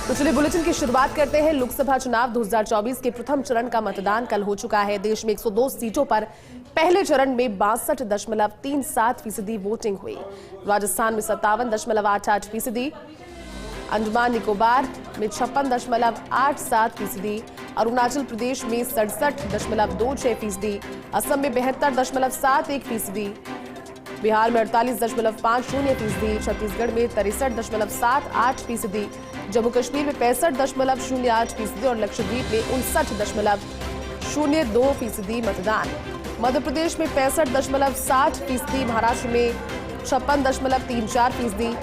तो चलिए बुलेटिन की शुरुआत करते हैं। लोकसभा चुनाव 2024 के प्रथम चरण का मतदान कल हो चुका है। देश में 102 सीटों पर पहले चरण में 62.37% वोटिंग हुई। राजस्थान में 57.88%, अंडमान निकोबार में 56.87%, अरुणाचल प्रदेश में 67.26%, असम में 72.71%, बिहार में 48.50%, छत्तीसगढ़ में 63.78%, जम्मू कश्मीर में 65.08% और लक्षद्वीप में 59.02% मतदान। मध्य प्रदेश में 65.60%, महाराष्ट्र में 56.34%,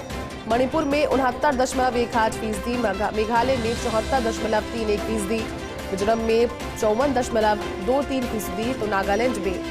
मणिपुर में 69.18%, मेघालय में 74.31%, मिजोरम में 54.23%, तो नागालैंड में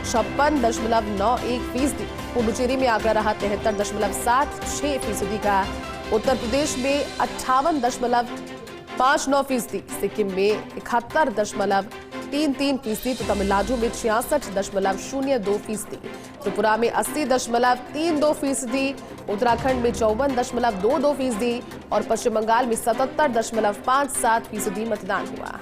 56.91%, पुडुचेरी में आंकड़ा रहा 73.76% का, उत्तर प्रदेश में 58.59%, सिक्किम में 71.33%, तो तमिलनाडु में 66.02%, त्रिपुरा में 80.32%, उत्तराखंड में 54.22% और पश्चिम बंगाल में 77.57% मतदान हुआ।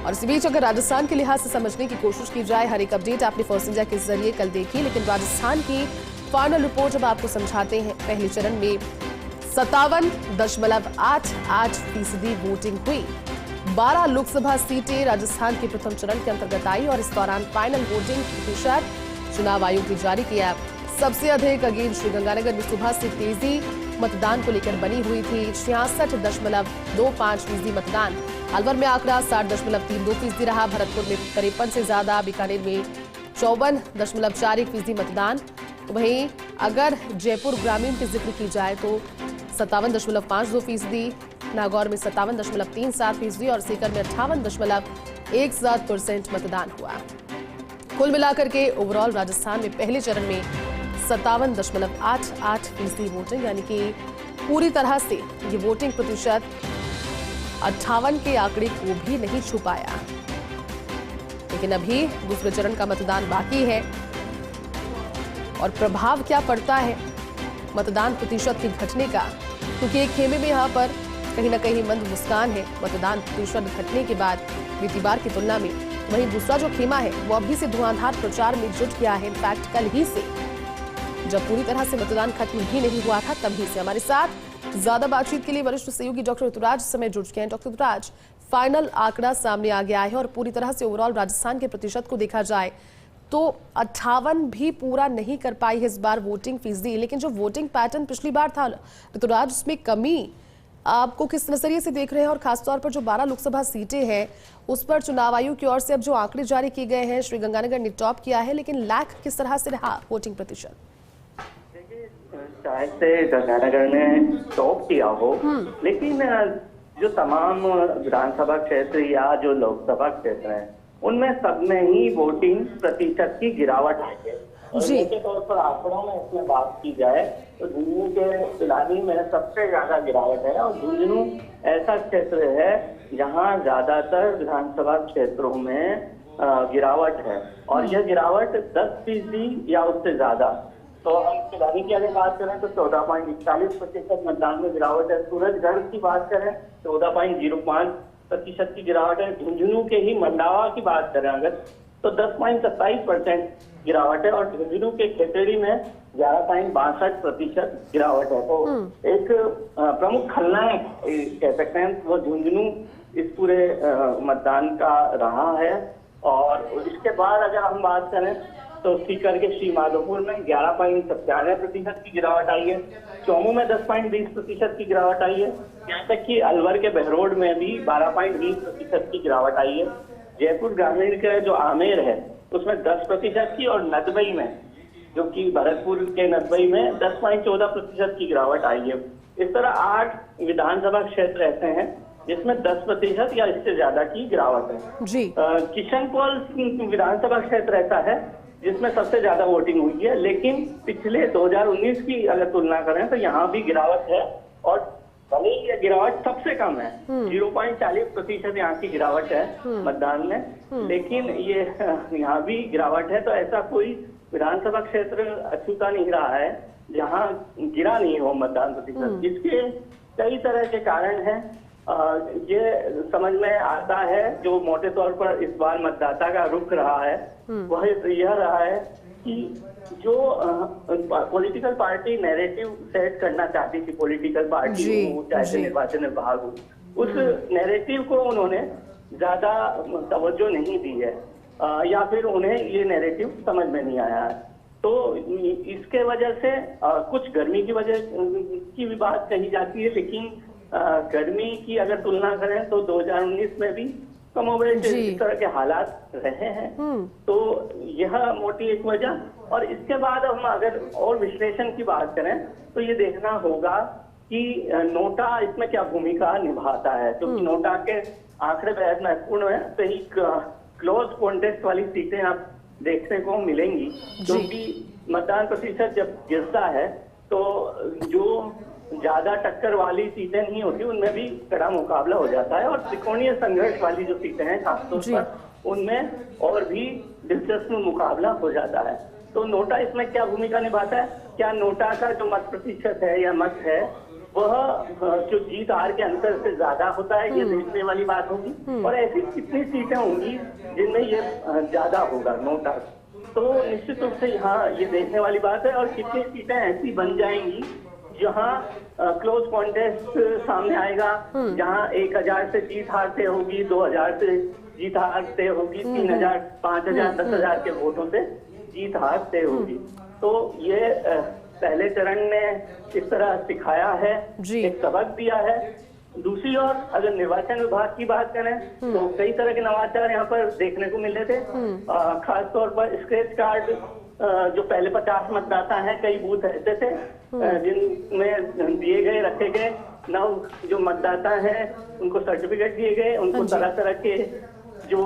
और इसी बीच अगर राजस्थान के लिहाज से समझने की कोशिश की जाए, हर एक अपडेट आपने फर्स्ट इंडिया के जरिए कल देखी, लेकिन राजस्थान की फाइनल रिपोर्ट अब आपको समझाते हैं। पहले चरण में 57.88% वोटिंग हुई। 12 लोकसभा सीटें राजस्थान के प्रथम चरण के अंतर्गत आई और इस दौरान फाइनल वोटिंग प्रतिशत चुनाव आयोग ने जारी किया। सबसे अधिक अगेन श्रीगंगानगर में सुबह से तेजी मतदान को लेकर बनी हुई थी। 66.25% मतदान। अलवर में आंकड़ा 60.32% रहा। भरतपुर में 53 से ज्यादा, बीकानेर में 54.41% मतदान। वहीं अगर जयपुर ग्रामीण की जिक्र की जाए तो 57.52%, नागौर में 57.37% और सीकर में 58.17% मतदान हुआ। कुल मिलाकर के ओवरऑल राजस्थान में पहले चरण में 57.88% वोटिंग, यानी कि पूरी तरह से ये वोटिंग प्रतिशत 58 के आंकड़े को भी नहीं छू पाया। लेकिन अभी दूसरे चरण का मतदान बाकी है और प्रभाव क्या पड़ता है मतदान प्रतिशत के घटने का, क्योंकि एक खेमे में यहाँ पर कहीं ना कहीं मंद मुस्कान है मतदान प्रतिशत घटने के बाद बीती बार की तुलना में। वहीं दूसरा जो खेमा है वो अभी से धुआंधार प्रचार में जुट गया है। इनफैक्ट कल ही से, जब पूरी तरह से मतदान खत्म ही नहीं हुआ था, तभी से हमारे साथ ज्यादा बातचीत के लिए वरिष्ठ सहयोगी डॉक्टर ऋतुराज समय जुड़ चुके हैं। डॉक्टर ऋतुराज, फाइनल आंकड़ा सामने आ गया है और पूरी तरह से ओवरऑल राजस्थान के प्रतिशत को देखा जाए तो 58 भी पूरा नहीं कर पाई है इस बार वोटिंग फीसदी, लेकिन जो वोटिंग पैटर्न पिछली बार था ऋतुराज, उसमें कमी आपको किस नजरिए से देख रहे हैं? और खासतौर पर जो 12 लोकसभा सीटें हैं उस पर चुनाव आयोग की ओर से अब जो आंकड़े जारी किए गए हैं, श्रीगंगानगर ने टॉप किया है, लेकिन लैक किस तरह से रहा वोटिंग प्रतिशत? शायद से गंगानगर ने टॉप किया हो, लेकिन जो तमाम विधानसभा क्षेत्र या जो लोकसभा क्षेत्र हैं उनमें सब में ही वोटिंग प्रतिशत की गिरावट आई है। के तौर पर आंकड़ों में इसमें बात की जाए तो झुंझुनू के पिलानी में सबसे ज्यादा गिरावट है और झुंझुनू ऐसा क्षेत्र है जहां ज्यादातर विधानसभा क्षेत्रों में गिरावट है और यह गिरावट 10% या उससे ज्यादा। तो हम पिलानी की अगर बात करें तो 14.41% मतदान में गिरावट है। सूरजगढ़ की बात करें 14.05% की गिरावट है। झुंझुनू के ही मंडावा की बात करें अगर तो 10.27% गिरावट है और झुंझुनू के खेतड़ी में 11.62% गिरावट है। तो एक प्रमुख खलनायक कह सकते हैं वो झुंझुनू इस पूरे मतदान का रहा है। और इसके बाद अगर हम बात करें तो सीकर के श्री माधोपुर में 11.97% की गिरावट आई है। चौमू में 10.20% की गिरावट आई है। यहाँ तक कि अलवर के बहरोड में भी 12.20% की गिरावट आई है। जयपुर ग्रामीण के जो आमेर है उसमें 10% की और नदबई में, जो कि भरतपुर के नदबई में 10.14% की गिरावट आई है। इस तरह 8 विधानसभा क्षेत्र ऐसे हैं जिसमें 10% या इससे ज्यादा की गिरावट है। जी किशनपौल विधानसभा क्षेत्र ऐसा है जिसमें सबसे ज्यादा वोटिंग हुई है, लेकिन पिछले 2019 की अगर तुलना करें तो यहाँ भी गिरावट है और भले ही ये गिरावट सबसे कम है, 0.40% यहाँ की गिरावट है मतदान में, लेकिन ये यहाँ भी गिरावट है। तो ऐसा कोई विधानसभा क्षेत्र अछूता नहीं रहा है जहाँ गिरा नहीं हो मतदान प्रतिशत। इसके कई तरह के कारण हैं। ये समझ में आता है, जो मोटे तौर पर इस बार मतदाता का रुख रहा है वह यह रहा है कि जो पॉलिटिकल पार्टी नैरेटिव सेट करना चाहती थी, पॉलिटिकल पार्टी हो चाहे निर्वाचन विभाग हो, उस नैरेटिव को उन्होंने ज्यादा तवज्जो नहीं दी है, या फिर उन्हें ये नैरेटिव समझ में नहीं आया है। तो इसके वजह से कुछ गर्मी की वजह की भी बात कही जाती है, लेकिन गर्मी की अगर तुलना करें तो 2019 में भी कमोबेश इस तरह के हालात रहे हैं। तो यह मोटी एक वजह। और इसके बाद हम अगर और विश्लेषण की बात करें तो ये देखना होगा कि नोटा इसमें क्या भूमिका निभाता है, क्योंकि नोटा के आंकड़े बेहद महत्वपूर्ण है। तो ही क्लोज कॉन्टेस्ट वाली सीटें आप देखने को मिलेंगी, क्योंकि मतदान प्रतिशत जब गिरता है तो जो ज्यादा टक्कर वाली सीटें नहीं होती उनमें भी कड़ा मुकाबला हो जाता है, और त्रिकोणीय संघर्ष वाली जो सीटें हैं खासतौर पर उनमें और भी दिलचस्प मुकाबला हो जाता है। तो नोटा इसमें क्या भूमिका निभाता है? क्या नोटा का जो मत प्रतिशत है या मत है वह जो जीत हार के अंतर से ज्यादा होता है, ये देखने वाली बात होगी। और ऐसी कितनी सीटें होंगी जिनमें ये ज्यादा होगा नोटा, तो निश्चित रूप से यहाँ ये देखने वाली बात है। और कितनी सीटें ऐसी बन जाएंगी जहाँ क्लोज कॉन्टेस्ट सामने आएगा, जहाँ 1000 से जीत हार तय होगी, 2000 से जीत हार तय होगी, 3000, 5000, 10,000 के वोटों से जीत हार तय होगी। तो ये पहले चरण ने इस तरह सिखाया है, एक सबक दिया है। दूसरी ओर अगर निर्वाचन विभाग की बात करें तो कई तरह के नवाचार यहाँ पर देखने को मिले थे। खासतौर पर स्क्रैच कार्ड, जो पहले 50 मतदाता हैं, कई बूथ ऐसे थे जिनमें दिए गए, रखे गए। नव जो मतदाता हैं उनको सर्टिफिकेट दिए गए, उनको तरह तरह के जो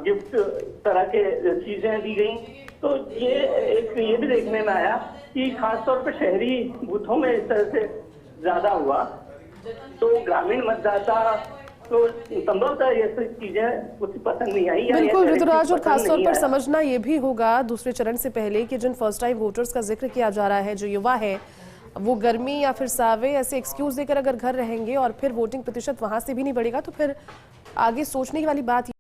गिफ्ट तरह के चीजें दी गई। तो ये भी देखने में आया कि खासतौर पर शहरी बूथों में इस तरह से ज्यादा हुआ, तो ग्रामीण मतदाता तो संभवतः ये सब चीजें कुछ पसंद नहीं आई। बिल्कुल ऋतुराज, और खासतौर पर समझना ये भी होगा दूसरे चरण से पहले कि जिन फर्स्ट टाइम वोटर्स का जिक्र किया जा रहा है, जो युवा है, वो गर्मी या फिर सावे ऐसे एक्सक्यूज देकर अगर घर रहेंगे और फिर वोटिंग प्रतिशत वहां से भी नहीं बढ़ेगा, तो फिर आगे सोचने की वाली बात